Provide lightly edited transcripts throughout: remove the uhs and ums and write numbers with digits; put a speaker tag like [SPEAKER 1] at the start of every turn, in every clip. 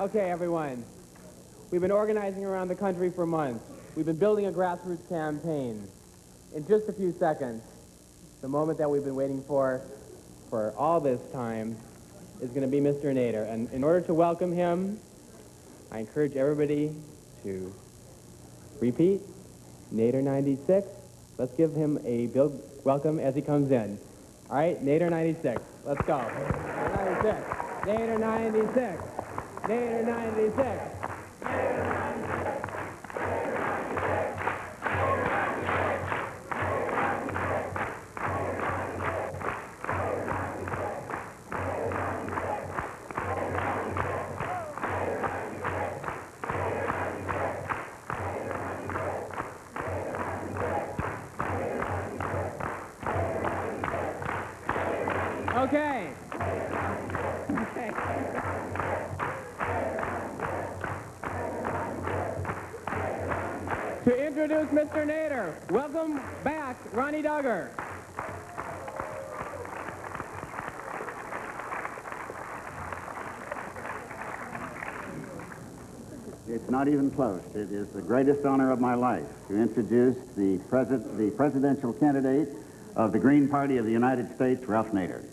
[SPEAKER 1] Okay, everyone. We've been organizing around the country for months. We've been building a grassroots campaign. In just a few seconds, the moment that we've been waiting for all this time, is going to be Mr. Nader. And in order to welcome him, I encourage everybody to repeat, Nader 96. Let's give him a big welcome as he comes in. All right, Nader 96. Let's go. Nader 96. Nader 96. Nader 96. Nader 96. Okay. Okay. To introduce Mr. Nader, welcome back, Ronnie Duggar.
[SPEAKER 2] It's not even close. It is the greatest honor of my life to introduce the presidential candidate of the Green Party of the United States, Ralph Nader.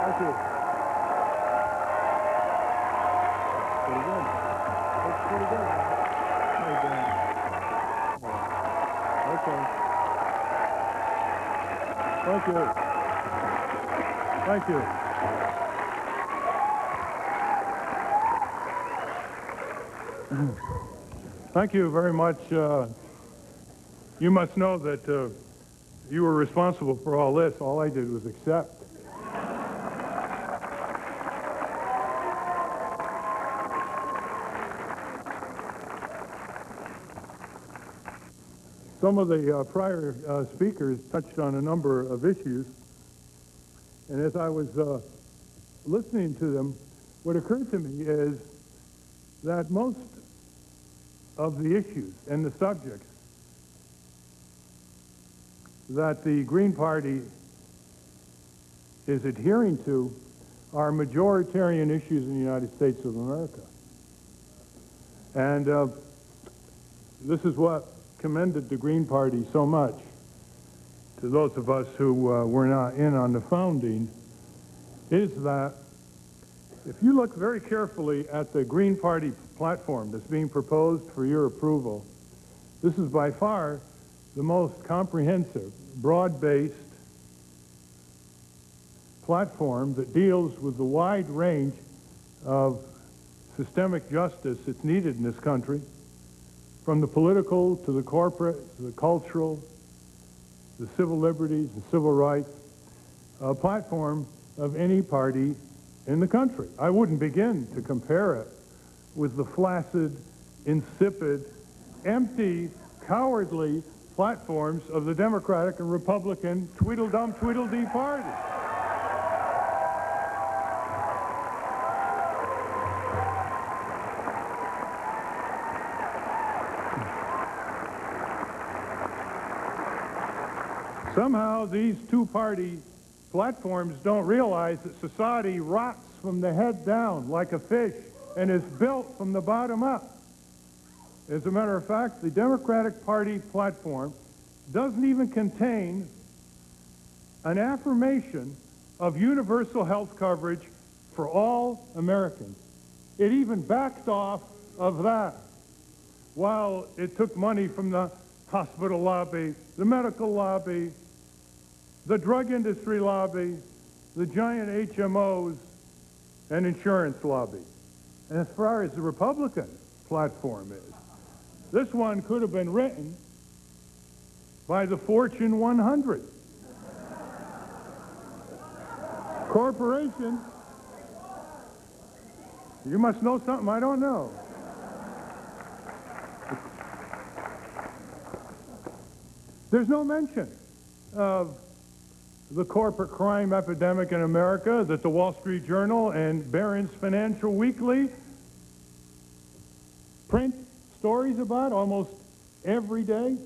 [SPEAKER 3] Thank you. Pretty good. That's pretty good. Very good. Okay. Thank you. Thank you. Thank you very much. You must know that you were responsible for all this. All I did was accept. Some of the prior speakers touched on a number of issues, and as I was listening to them, what occurred to me is that most of the issues and the subjects that the Green Party is adhering to are majoritarian issues in the United States of America. And this is what commended the Green Party so much to those of us who were not in on the founding, is that if you look very carefully at the Green Party platform that's being proposed for your approval, this is by far the most comprehensive, broad-based platform that deals with the wide range of systemic justice that's needed in this country, from the political to the corporate to the cultural, the civil liberties and civil rights, a platform of any party in the country. I wouldn't begin to compare it with the flaccid, insipid, empty, cowardly platforms of the Democratic and Republican Tweedledum Tweedledee party. Somehow these two-party platforms don't realize that society rots from the head down like a fish and is built from the bottom up. As a matter of fact, the Democratic Party platform doesn't even contain an affirmation of universal health coverage for all Americans. It even backed off of that, while it took money from the hospital lobby, the medical lobby, the drug industry lobby, the giant HMOs, and insurance lobby. And as far as the Republican platform is, this one could have been written by the Fortune 100. Corporations, you must know something I don't know. There's no mention of the corporate crime epidemic in America that the Wall Street Journal and Barron's Financial Weekly print stories about almost every day.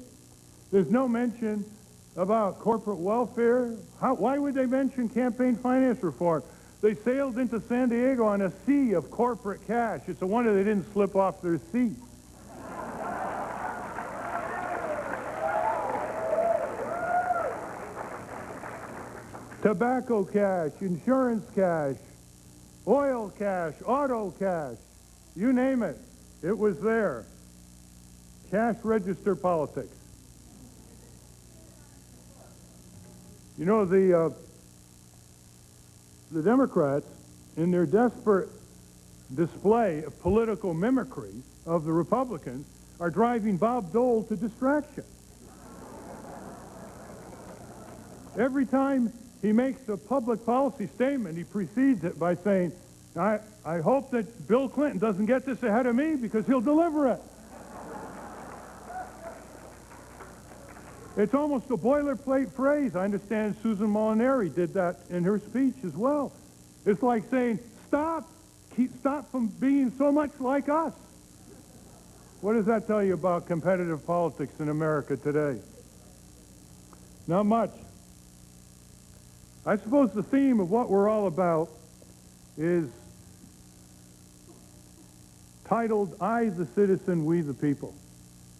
[SPEAKER 3] There's no mention about corporate welfare. Why would they mention campaign finance reform? They sailed into San Diego on a sea of corporate cash. It's a wonder they didn't slip off their seats. Tobacco cash, insurance cash, oil cash, auto cash, you name it, it was there. Cash register politics. You know, the Democrats, in their desperate display of political mimicry of the Republicans, are driving Bob Dole to distraction. Every time he makes a public policy statement, he precedes it by saying, I hope that Bill Clinton doesn't get this ahead of me because he'll deliver it. It's almost a boilerplate phrase. I understand Susan Molinari did that in her speech as well. It's like saying, stop from being so much like us. What does that tell you about competitive politics in America today? Not much. I suppose the theme of what we're all about is titled, I the Citizen, We the People.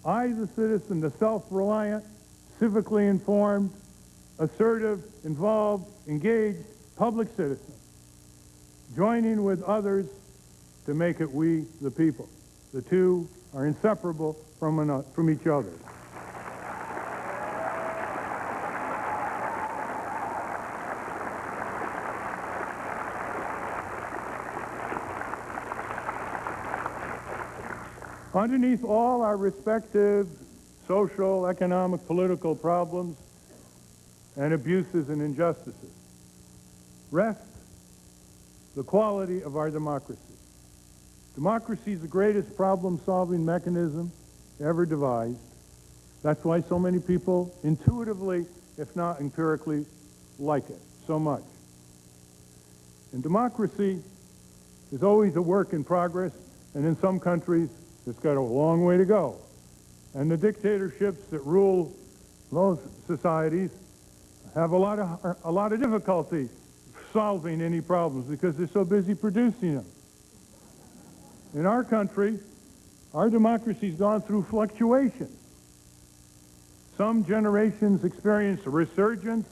[SPEAKER 3] I the citizen, the self-reliant, civically informed, assertive, involved, engaged, public citizen, joining with others to make it we the people. The two are inseparable from each other. Underneath all our respective social, economic, political problems and abuses and injustices rests the quality of our democracy. Democracy is the greatest problem-solving mechanism ever devised. That's why so many people intuitively, if not empirically, like it so much. And democracy is always a work in progress, and in some countries, it's got a long way to go. And the dictatorships that rule those societies have a lot of difficulty solving any problems because they're so busy producing them. In our country, our democracy's gone through fluctuations. Some generations experience a resurgence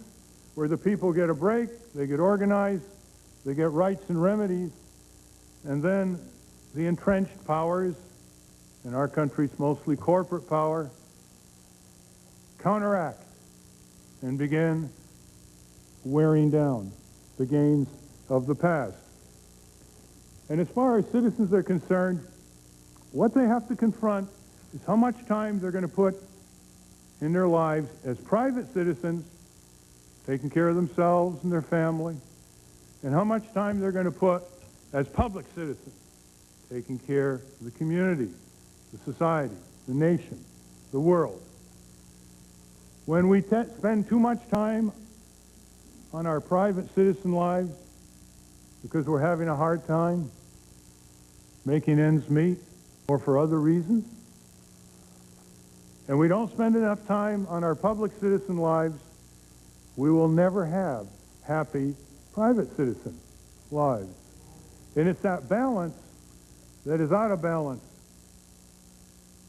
[SPEAKER 3] where the people get a break, they get organized, they get rights and remedies, and then the entrenched powers, in our country's mostly corporate power, counteract and begin wearing down the gains of the past. And as far as citizens are concerned, what they have to confront is how much time they're going to put in their lives as private citizens, taking care of themselves and their family, and how much time they're going to put as public citizens, taking care of the community, the society, the nation, the world. When we spend too much time on our private citizen lives because we're having a hard time making ends meet or for other reasons, and we don't spend enough time on our public citizen lives, we will never have happy private citizen lives. And it's that balance that is out of balance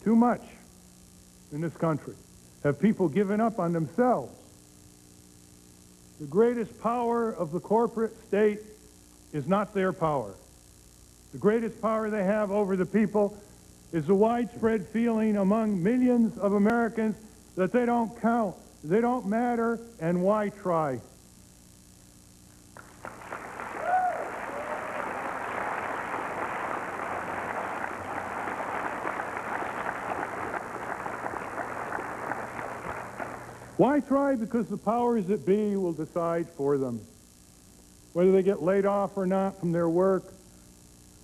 [SPEAKER 3] too much in this country have people given up on themselves. The greatest power of the corporate state is not their power. The greatest power they have over the people is the widespread feeling among millions of Americans that they don't count, they don't matter, and why try? Why try? Because the powers that be will decide for them. Whether they get laid off or not from their work,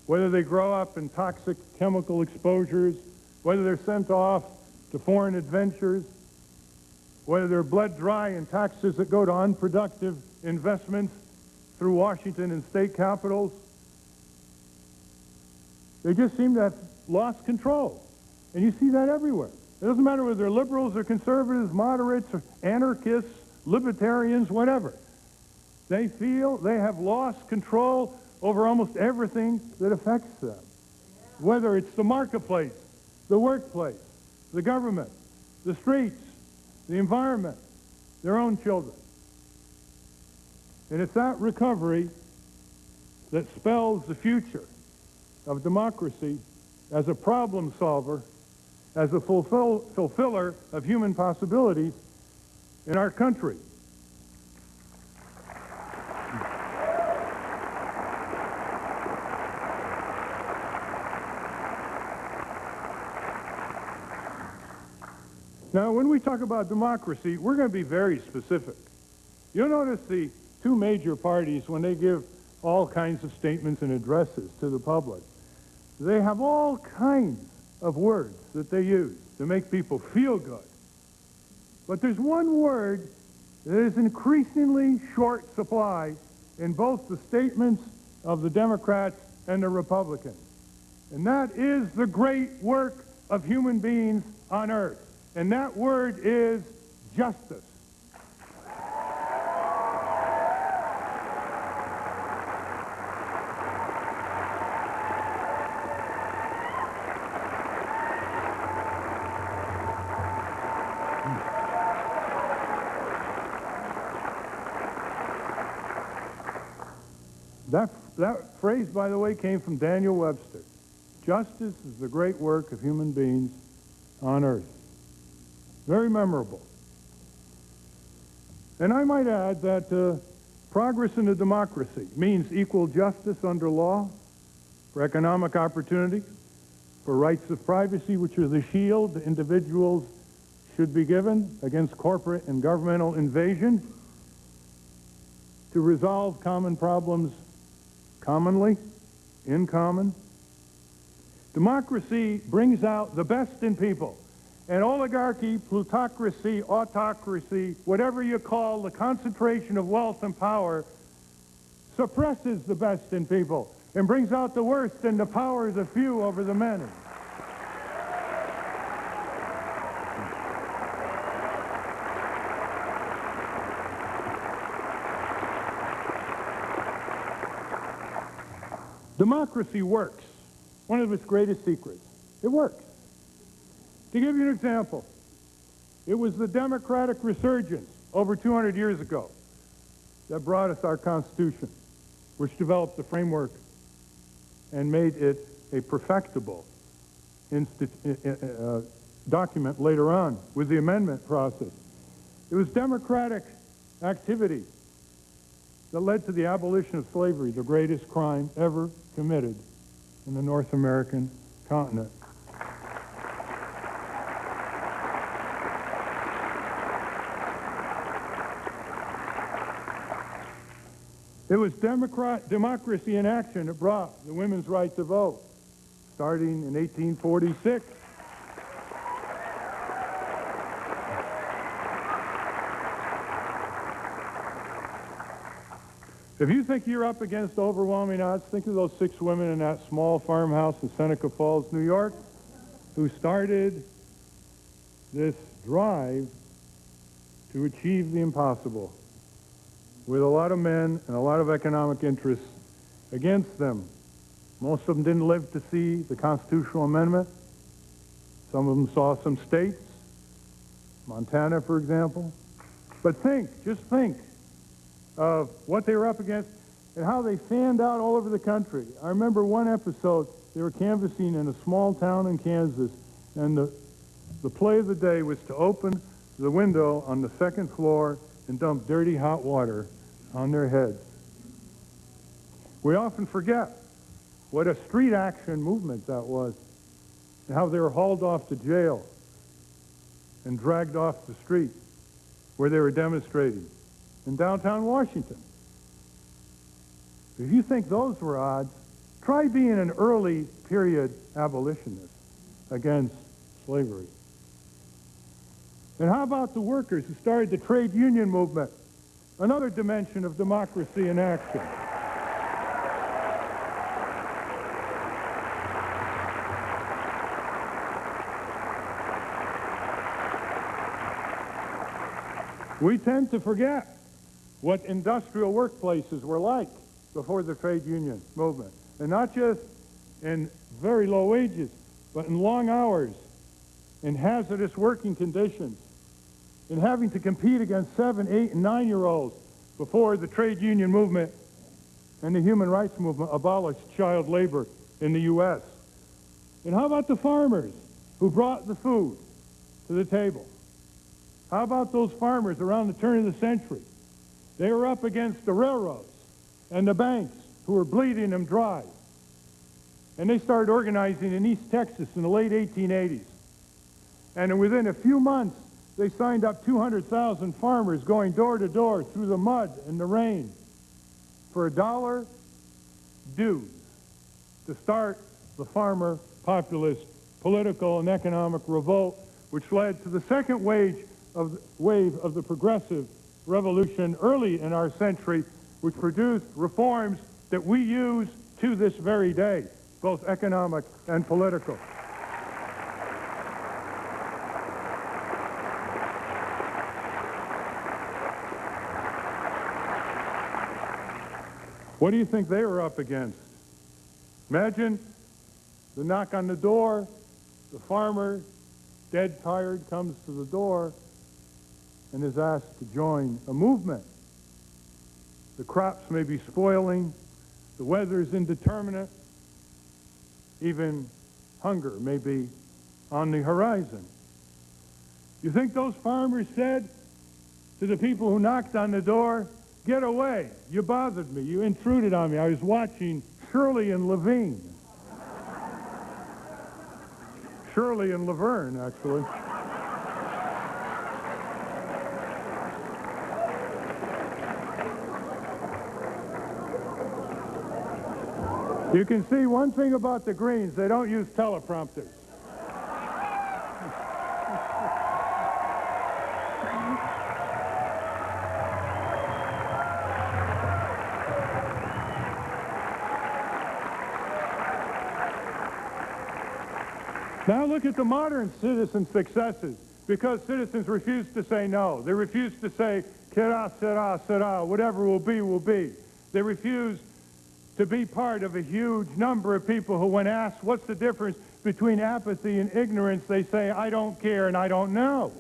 [SPEAKER 3] whether they grow up in toxic chemical exposures, whether they're sent off to foreign adventures, whether they're bled dry in taxes that go to unproductive investments through Washington and state capitals. They just seem to have lost control. And you see that everywhere. It doesn't matter whether they're liberals or conservatives, moderates or anarchists, libertarians, whatever. They feel they have lost control over almost everything that affects them. Whether it's the marketplace, the workplace, the government, the streets, the environment, their own children. And it's that recovery that spells the future of democracy as a problem solver, as a fulfiller of human possibilities in our country. Now, when we talk about democracy, we're going to be very specific. You'll notice the two major parties, when they give all kinds of statements and addresses to the public, they have all kinds of words that they use to make people feel good. But there's one word that is increasingly short supply in both the statements of the Democrats and the Republicans. And that is the great work of human beings on earth. And that word is justice. That phrase, by the way, came from Daniel Webster. Justice is the great work of human beings on earth. Very memorable. And I might add that progress in a democracy means equal justice under law, for economic opportunity, for rights of privacy, which are the shield individuals should be given against corporate and governmental invasion, to resolve common problems commonly, in common. Democracy brings out the best in people. And oligarchy, plutocracy, autocracy, whatever you call the concentration of wealth and power, suppresses the best in people and brings out the worst and the power of the few over the many. Democracy works. One of its greatest secrets. It works. To give you an example, it was the democratic resurgence over 200 years ago that brought us our Constitution, which developed the framework and made it a perfectible document later on with the amendment process. It was democratic activity that led to the abolition of slavery, the greatest crime ever committed in the North American continent. It was democracy in action that brought the women's right to vote, starting in 1846. If you think you're up against overwhelming odds, think of those 6 women in that small farmhouse in Seneca Falls, New York, who started this drive to achieve the impossible, with a lot of men and a lot of economic interests against them. Most of them didn't live to see the constitutional amendment. Some of them saw some states, Montana, for example. But just think of what they were up against and how they fanned out all over the country. I remember one episode, they were canvassing in a small town in Kansas, and the play of the day was to open the window on the second floor and dump dirty hot water on their heads. We often forget what a street action movement that was, and how they were hauled off to jail and dragged off the street where they were demonstrating in downtown Washington. If you think those were odds, try being an early period abolitionist against slavery. And how about the workers who started the trade union movement? Another dimension of democracy in action. We tend to forget what industrial workplaces were like before the trade union movement. And not just in very low wages, but in long hours, in hazardous working conditions, in having to compete against 7-, 8-, and 9-year-olds before the trade union movement and the human rights movement abolished child labor in the U.S. And how about the farmers who brought the food to the table? How about those farmers around the turn of the century? They were up against the railroads and the banks who were bleeding them dry. And they started organizing in East Texas in the late 1880s. And within a few months, they signed up 200,000 farmers going door to door through the mud and the rain for $1 dues to start the farmer populist political and economic revolt, which led to the second wave of the progressive revolution early in our century, which produced reforms that we use to this very day, both economic and political. What do you think they were up against? Imagine the knock on the door, the farmer, dead tired, comes to the door and is asked to join a movement. The crops may be spoiling, the weather's indeterminate, even hunger may be on the horizon. You think those farmers said to the people who knocked on the door, "Get away, you bothered me, you intruded on me, I was watching Shirley and Levine." Shirley and Laverne, actually. You can see one thing about the Greens, they don't use teleprompters. Now look at the modern citizen successes, because citizens refuse to say no. They refuse to say, "Kira, sera, whatever will be, will be." They refuse to be part of a huge number of people who, when asked what's the difference between apathy and ignorance, they say, "I don't care and I don't know."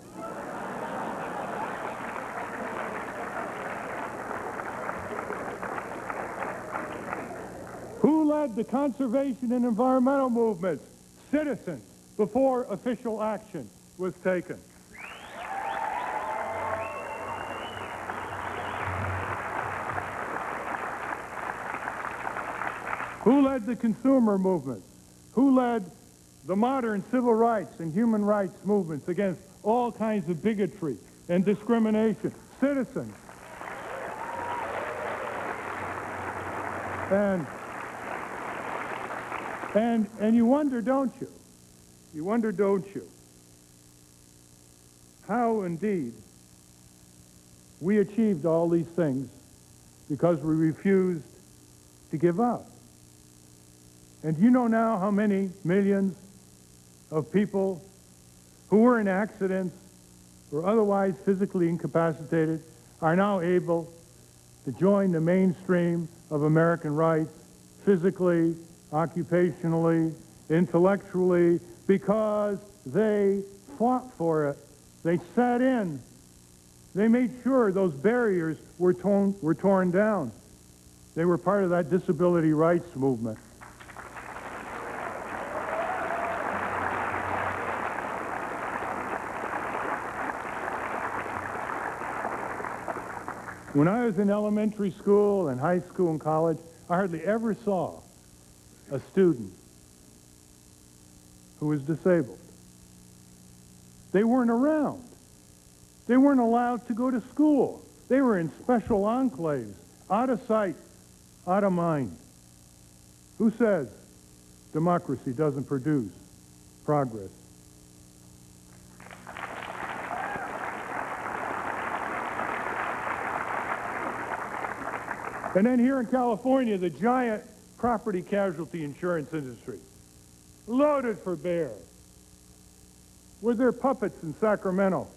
[SPEAKER 3] Who led the conservation and environmental movements? Citizens, before official action was taken. Who led the consumer movements? Who led the modern civil rights and human rights movements against all kinds of bigotry and discrimination? Citizens. And you wonder, don't you? You wonder, don't you, how indeed we achieved all these things because we refused to give up. And do you know now how many millions of people who were in accidents or otherwise physically incapacitated are now able to join the mainstream of American rights physically, occupationally, intellectually, because they fought for it. They sat in. They made sure those barriers were torn down. They were part of that disability rights movement. When I was in elementary school and high school and college, I hardly ever saw a student who was disabled. They weren't around. They weren't allowed to go to school. They were in special enclaves, out of sight, out of mind. Who says democracy doesn't produce progress? And then here in California, the giant property casualty insurance industry, loaded for bear, with their puppets in Sacramento,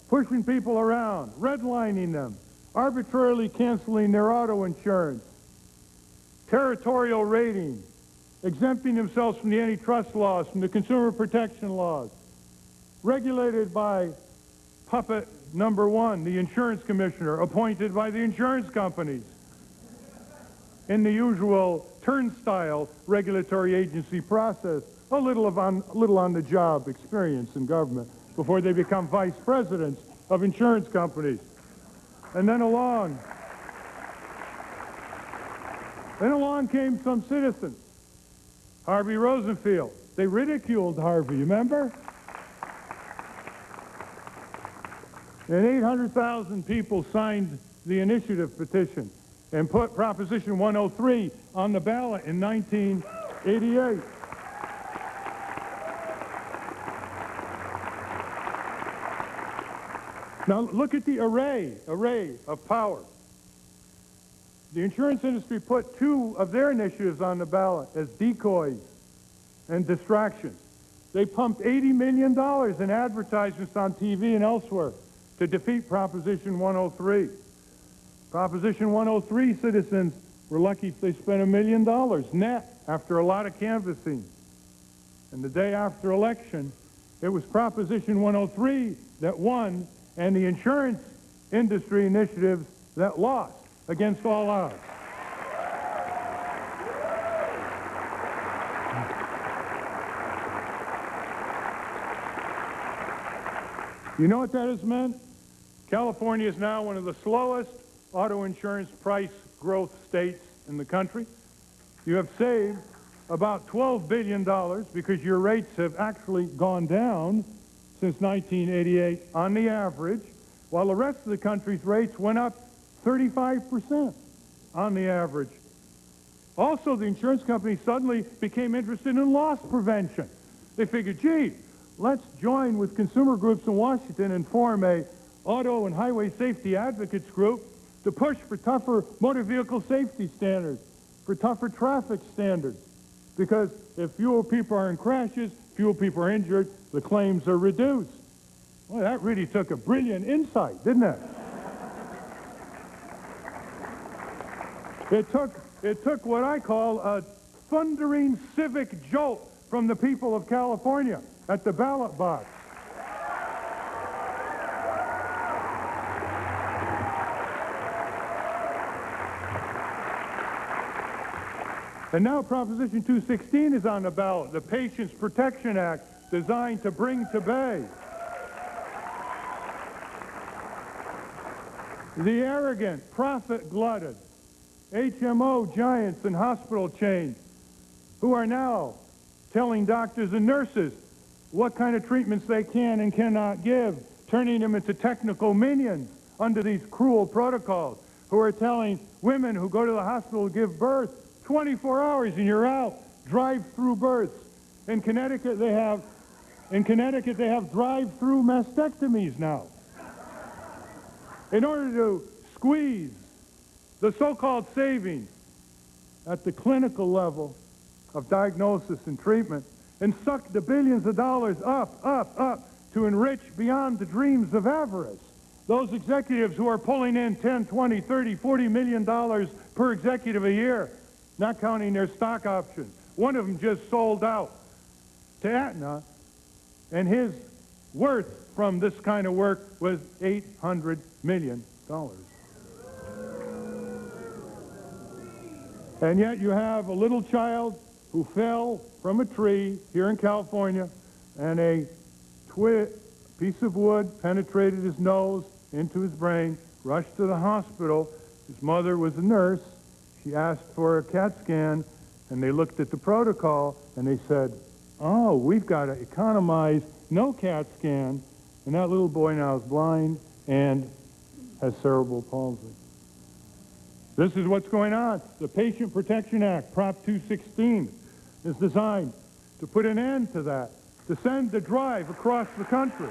[SPEAKER 3] pushing people around, redlining them, arbitrarily canceling their auto insurance, territorial rating, exempting themselves from the antitrust laws, from the consumer protection laws, regulated by puppet number one, the insurance commissioner, appointed by the insurance companies, in the usual turnstile regulatory agency process, a little on the job experience in government before they become vice presidents of insurance companies. And then along came some citizens. Harvey Rosenfield. They ridiculed Harvey, you remember? And 800,000 people signed the initiative petition and put Proposition 103 on the ballot in 1988. Now look at the array of power. The insurance industry put two of their initiatives on the ballot as decoys and distractions. They pumped $80 million in advertisements on TV and elsewhere to defeat Proposition 103. Proposition 103 citizens were lucky if they spent $1 million net after a lot of canvassing. And the day after election, it was Proposition 103 that won and the insurance industry initiatives that lost against all odds. You know what that has meant? California is now one of the slowest auto insurance price growth states in the country. You have saved about $12 billion because your rates have actually gone down since 1988 on the average, while the rest of the country's rates went up 35% on the average. Also, the insurance companies suddenly became interested in loss prevention. They figured, gee, let's join with consumer groups in Washington and form a auto and highway safety advocates group to push for tougher motor vehicle safety standards, for tougher traffic standards. Because if fewer people are in crashes, fewer people are injured, the claims are reduced. Well, that really took a brilliant insight, didn't it? It took what I call a thundering civic jolt from the people of California at the ballot box. And now Proposition 216 is on the ballot, the Patients Protection Act, designed to bring to bay the arrogant, profit-glutted HMO giants and hospital chains who are now telling doctors and nurses what kind of treatments they can and cannot give, turning them into technical minions under these cruel protocols, who are telling women who go to the hospital to give birth, 24 hours and you're out, drive-through births. In Connecticut they have drive-through mastectomies now. In order to squeeze the so-called savings at the clinical level of diagnosis and treatment and suck the billions of dollars up to enrich beyond the dreams of avarice. Those executives who are pulling in 10, 20, 30, 40 million dollars per executive a year, not counting their stock options. One of them just sold out to Aetna, and his worth from this kind of work was $800 million. And yet you have a little child who fell from a tree here in California, and a piece of wood penetrated his nose into his brain, rushed to the hospital. His mother was a nurse. She asked for a CAT scan, and they looked at the protocol, and they said, oh, we've got to economize, no CAT scan, and that little boy now is blind and has cerebral palsy. This is what's going on. The Patient Protection Act, Prop 216, is designed to put an end to that, to send the drive across the country.